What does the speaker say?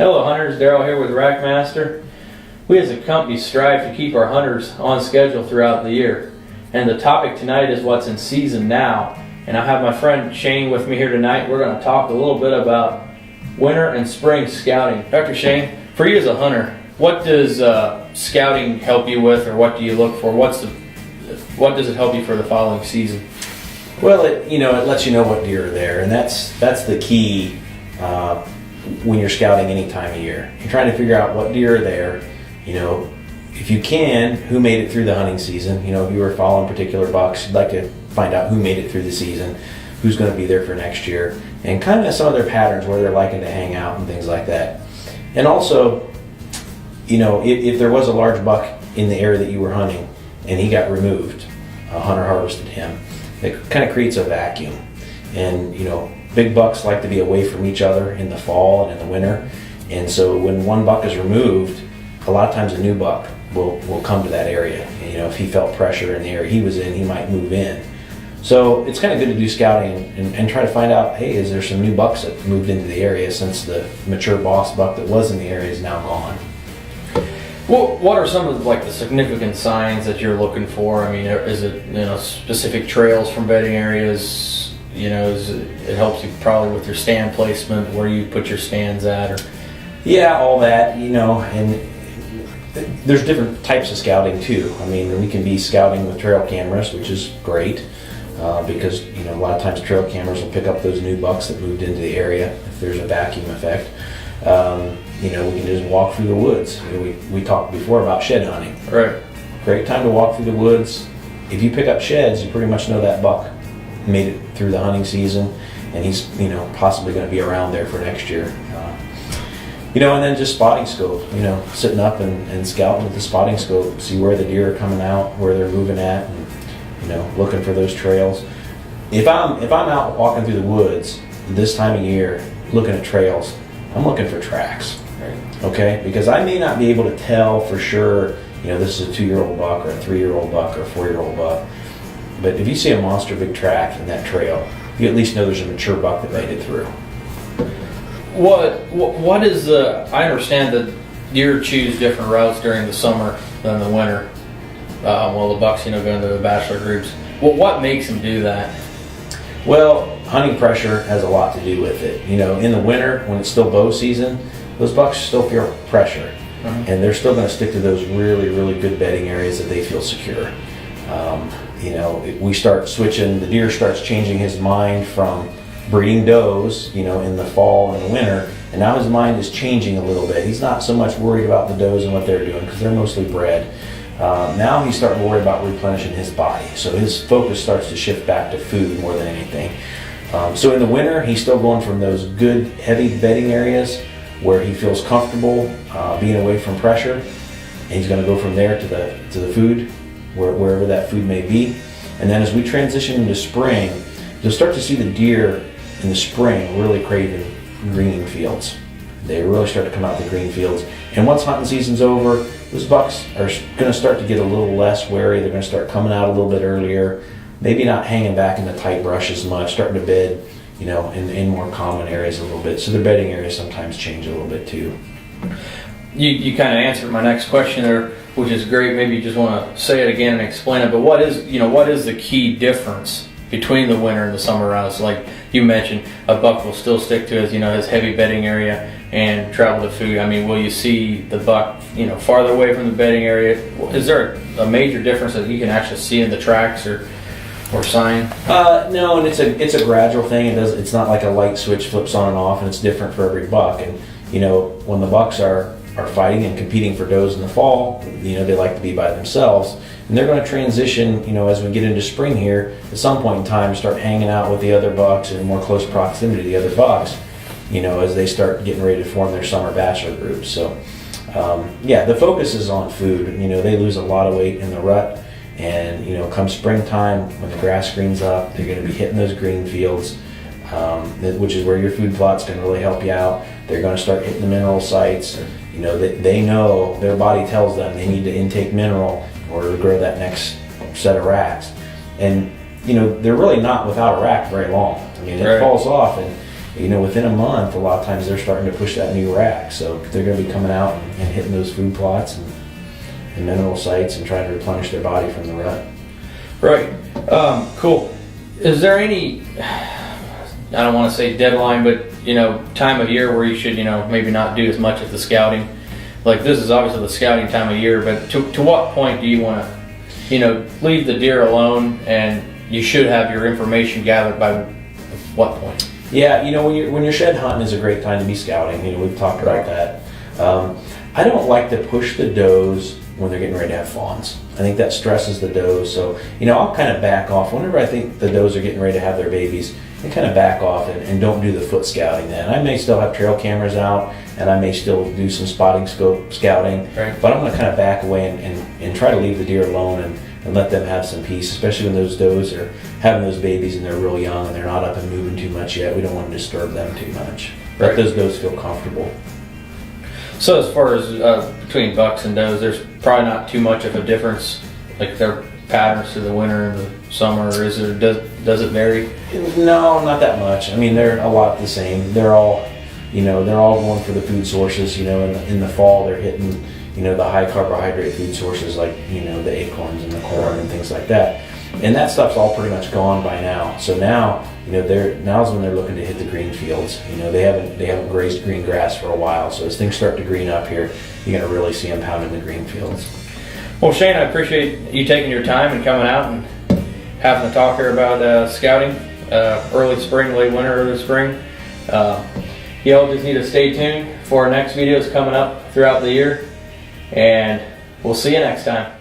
Hello hunters, Daryl here with Rackmaster. We as a company strive to keep our hunters on schedule throughout the year. And the topic tonight is what's in season now. And I have my friend Shane with me here tonight. We're going to talk a little bit about winter and spring scouting. Dr. Shane, for you as a hunter, what does scouting help you with, or what do you look for? What does it help you for the following season? Well, it lets you know what deer are there, and that's the key when you're scouting any time of year. You're trying to figure out what deer are there. If you can, who made it through the hunting season. If you were following particular bucks, you'd like to find out who made it through the season, who's going to be there for next year, and kind of some of their patterns, where they're liking to hang out and things like that. And also, if there was a large buck in the area that you were hunting and he got removed, a hunter harvested him, it kind of creates a vacuum. And big bucks like to be away from each other in the fall and in the winter, and so when one buck is removed, a lot of times a new buck will come to that area. If he felt pressure in the area he was in, he might move in. So it's kind of good to do scouting and try to find out, hey, is there some new bucks that moved into the area since the mature boss buck that was in the area is now gone. Well, what are some of the significant signs that you're looking for? I mean, is it specific trails from bedding areas? It helps you probably with your stand placement, where you put your stands at, or yeah, all that. And there's different types of scouting too. I mean, we can be scouting with trail cameras, which is great because a lot of times trail cameras will pick up those new bucks that moved into the area if there's a vacuum effect. We can just walk through the woods. We talked before about shed hunting. Right. Great time to walk through the woods. If you pick up sheds, you pretty much know that buck made it through the hunting season, and he's possibly going to be around there for next year. And then just spotting scope. Sitting up and scouting with the spotting scope, see where the deer are coming out, where they're moving at, and looking for those trails. If I'm out walking through the woods this time of year, looking at trails, I'm looking for tracks. Right. Okay, because I may not be able to tell for sure, this is a 2-year-old buck or a 3-year-old buck or a 4-year-old buck. But if you see a monster big track in that trail, you at least know there's a mature buck that made it through. What is I understand that deer choose different routes during the summer than the winter. The bucks, go into the bachelor groups. Well, what makes them do that? Well, hunting pressure has a lot to do with it. In the winter, when it's still bow season, those bucks still feel pressure. Mm-hmm. And they're still going to stick to those really, really good bedding areas that they feel secure. We start switching, the deer starts changing his mind from breeding does, in the fall and the winter, and now his mind is changing a little bit. He's not so much worried about the does and what they're doing, because they're mostly bred. Now he's starting to worry about replenishing his body, so his focus starts to shift back to food more than anything. So in the winter, he's still going from those good, heavy bedding areas where he feels comfortable being away from pressure, and he's going to go from there to the food, wherever that food may be. And then as we transition into spring, you'll start to see the deer in the spring really craving green fields. They really start to come out the green fields. And once hunting season's over, those bucks are going to start to get a little less wary. They're going to start coming out a little bit earlier, maybe not hanging back in the tight brush as much, starting to bed, in more common areas a little bit. So their bedding areas sometimes change a little bit too. You kind of answered my next question there, which is great. Maybe you just want to say it again and explain it. But what is the key difference between the winter and the summer routes? Like you mentioned, a buck will still stick to his heavy bedding area and travel to food. I mean, will you see the buck farther away from the bedding area? Is there a major difference that you can actually see in the tracks or sign? No, and it's a gradual thing. It's not like a light switch flips on and off, and it's different for every buck. And when the bucks are fighting and competing for does in the fall, they like to be by themselves, and they're going to transition, as we get into spring here, at some point in time, start hanging out with the other bucks in more close proximity to the other bucks, as they start getting ready to form their summer bachelor groups. So, the focus is on food. They lose a lot of weight in the rut, and come springtime, when the grass greens up, they're going to be hitting those green fields, which is where your food plot's going to really help you out. They're going to start hitting the mineral sites. They know, their body tells them they need to intake mineral in order to grow that next set of racks. And they're really not without a rack very long. I mean, it falls off, and you know, within a month, a lot of times they're starting to push that new rack. So they're going to be coming out and hitting those food plots and mineral sites and trying to replenish their body from the rut. Right. Cool. Is there any, I don't want to say deadline, but, you know, time of year where you should, you know, maybe not do as much of the scouting? Like, this is obviously the scouting time of year, but to what point do you want to, you know, leave the deer alone, and you should have your information gathered by what point? Yeah, you know, when you're shed hunting is a great time to be scouting. You know, we've talked about that. I don't like to push the does when they're getting ready to have fawns. I think that stresses the does. So, you know, I'll kind of back off. Whenever I think the does are getting ready to have their babies, I kind of back off and don't do the foot scouting then. I may still have trail cameras out, and I may still do some spotting scope scouting, right, but I'm going to kind of back away and try to leave the deer alone and let them have some peace, especially when those does are having those babies and they're real young and they're not up and moving too much yet. We don't want to disturb them too much. Let those does feel comfortable. So as far as between bucks and does, there's probably not too much of a difference, like their patterns through the winter and the summer, or is it, does it vary? No, not that much. I mean, they're a lot the same. They're all, you know, they're all going for the food sources. You know, in the fall they're hitting, you know, the high carbohydrate food sources like, you know, the acorns and the corn and things like that. And that stuff's all pretty much gone by now. So now, you know, now's when they're looking to hit the green fields. You know, they haven't grazed green grass for a while. So as things start to green up here, you're going to really see them pounding the green fields. Well, Shane, I appreciate you taking your time and coming out and having a talk here about scouting, early spring, late winter, early spring. Y'all just need to stay tuned for our next videos coming up throughout the year, and we'll see you next time.